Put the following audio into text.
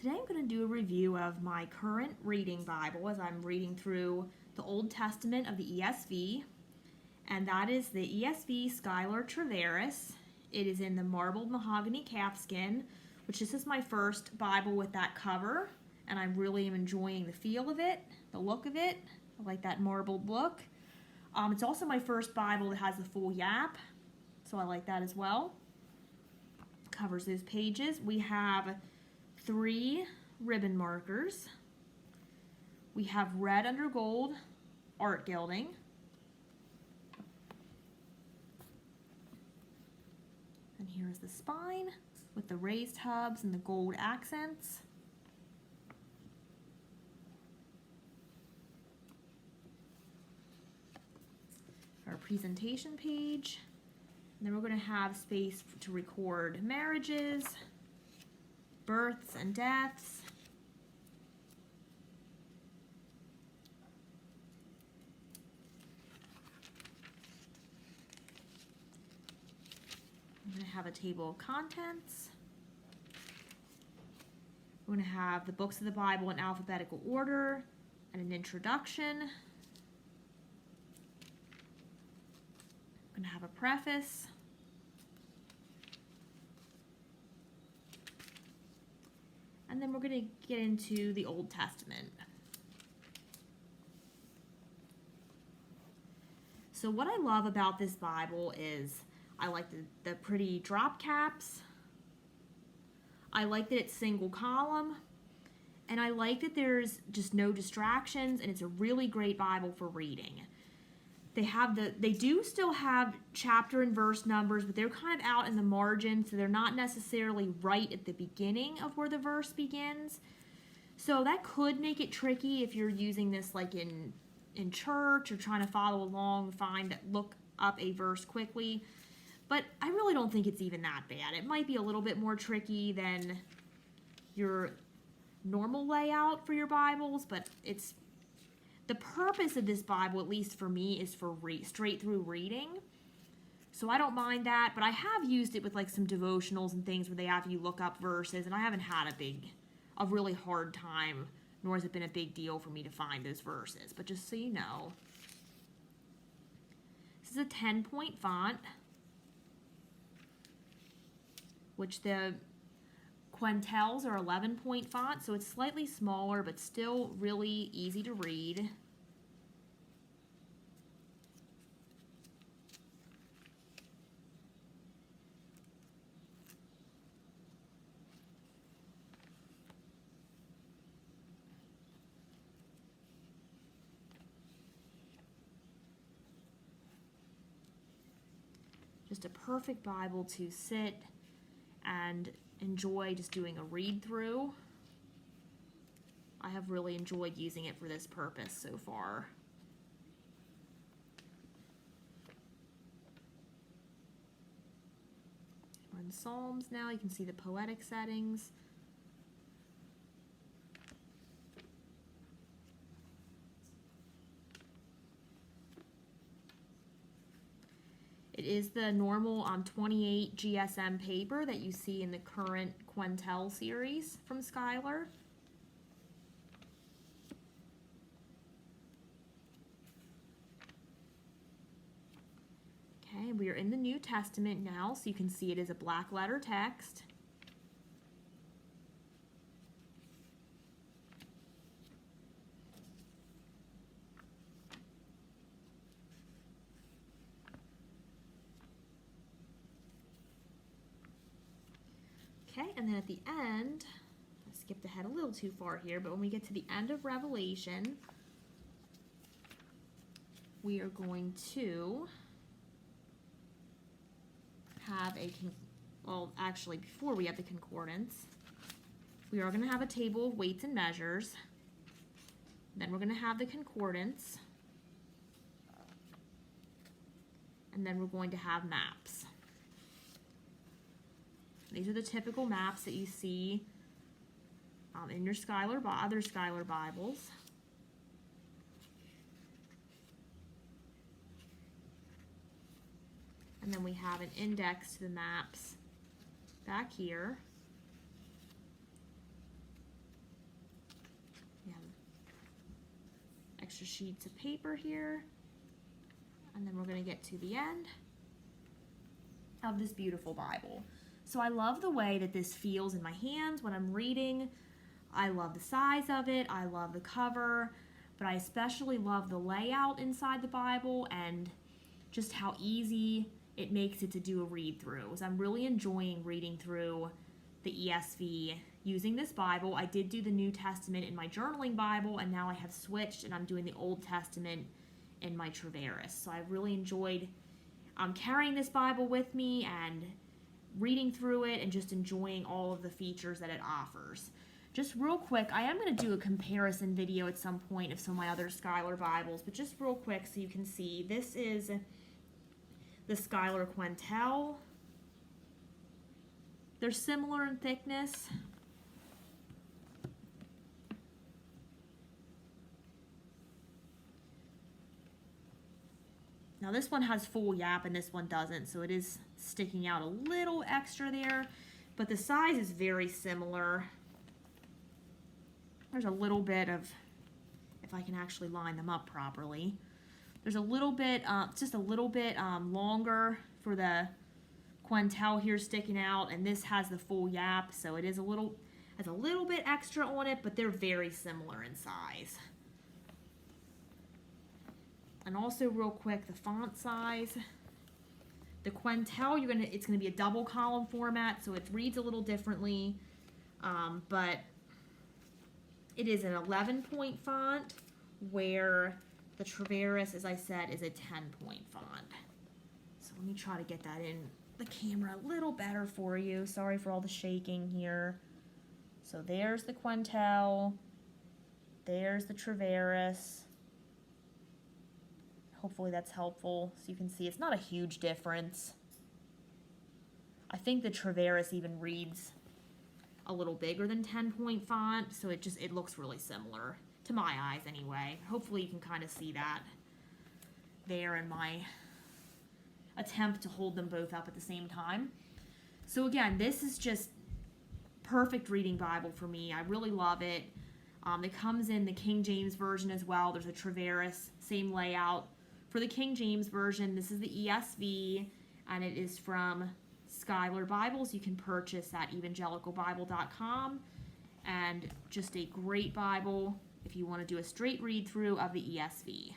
Today I'm going to do a review of my current reading Bible as I'm reading through the Old Testament of the ESV, and that is the ESV Schuyler Treveris. It is in the marbled mahogany calfskin, which this is my first Bible with that cover, and I really am enjoying the feel of it, the look of it. I like that marbled look. It's also my first Bible that has the full yap, so I like that as well. Covers those pages. We have 3 ribbon markers. We have red under gold art gilding. And here's the spine with the raised hubs and the gold accents. Our presentation page. And then we're going to have space to record marriages, births and deaths, I'm going to have a table of contents. We're going to have the books of the Bible in alphabetical order and an introduction. I'm going to have a preface. And then we're going to get into the Old Testament. So what I love about this Bible is I like the pretty drop caps. I like that it's single column. And I like that there's just no distractions, and it's a really great Bible for reading. They do still have chapter and verse numbers, but they're kind of out in the margin, so they're not necessarily right at the beginning of where the verse begins. So that could make it tricky if you're using this like in church or trying to follow along, look up a verse quickly. But I really don't think it's even that bad. It might be a little bit more tricky than your normal layout for your Bibles, but the purpose of this Bible, at least for me, is for straight through reading. So I don't mind that, but I have used it with like some devotionals and things where they have you look up verses, and I haven't had a really hard time, nor has it been a big deal for me to find those verses. But just so you know, this is a 10-point font, which the Quentels are 11-point font, so it's slightly smaller, but still really easy to read. Just a perfect Bible to sit and enjoy just doing a read through. I have really enjoyed using it for this purpose so far. We're in Psalms now. You can see the poetic settings. It is the normal 28 GSM paper that you see in the current Quentel series from Schuyler. Okay, we are in the New Testament now, so you can see it is a black letter text. Okay, and then at the end, I skipped ahead a little too far here, but when we get to the end of Revelation, we are going to have actually before we have the concordance, we are going to have a table of weights and measures. Then we're going to have the concordance. And then we're going to have maps. These are the typical maps that you see in your other Schuyler Bibles. And then we have an index to the maps back here. extra sheets of paper here. And then we're going to get to the end of this beautiful Bible. So I love the way that this feels in my hands when I'm reading. I love the size of it. I love the cover. But I especially love the layout inside the Bible and just how easy it makes it to do a read through. So I'm really enjoying reading through the ESV using this Bible. I did do the New Testament in my journaling Bible, and now I have switched and I'm doing the Old Testament in my Treveris. So I really enjoyed carrying this Bible with me and reading through it and just enjoying all of the features that it offers. Just real quick, I am going to do a comparison video at some point of some of my other Schuyler Bibles, but just real quick so you can see. This is the Schuyler Quentel. They're similar in thickness. Now this one has full yap and this one doesn't, so it is sticking out a little extra there, but the size is very similar. There's a little bit of, if I can actually line them up properly, there's a little bit, just a little bit longer for the Quentel here sticking out, and this has the full yap, so it is has a little bit extra on it, but they're very similar in size. And also real quick, the font size. The Quentel, it's gonna be a double column format, so it reads a little differently, but it is an 11-point font, where the Treveris, as I said, is a 10-point font. So let me try to get that in the camera a little better for you. Sorry for all the shaking here. So there's the Quentel. There's the Treveris. Hopefully that's helpful. So you can see it's not a huge difference. I think the Treveris even reads a little bigger than 10-point font, so it looks really similar to my eyes anyway. Hopefully you can kind of see that there in my attempt to hold them both up at the same time. So again, this is just perfect reading Bible for me. I really love it. It comes in the King James Version as well. There's a Treveris, same layout. For the King James Version, this is the ESV, and it is from Schuyler Bibles. You can purchase at evangelicalbible.com, and just a great Bible if you want to do a straight read through of the ESV.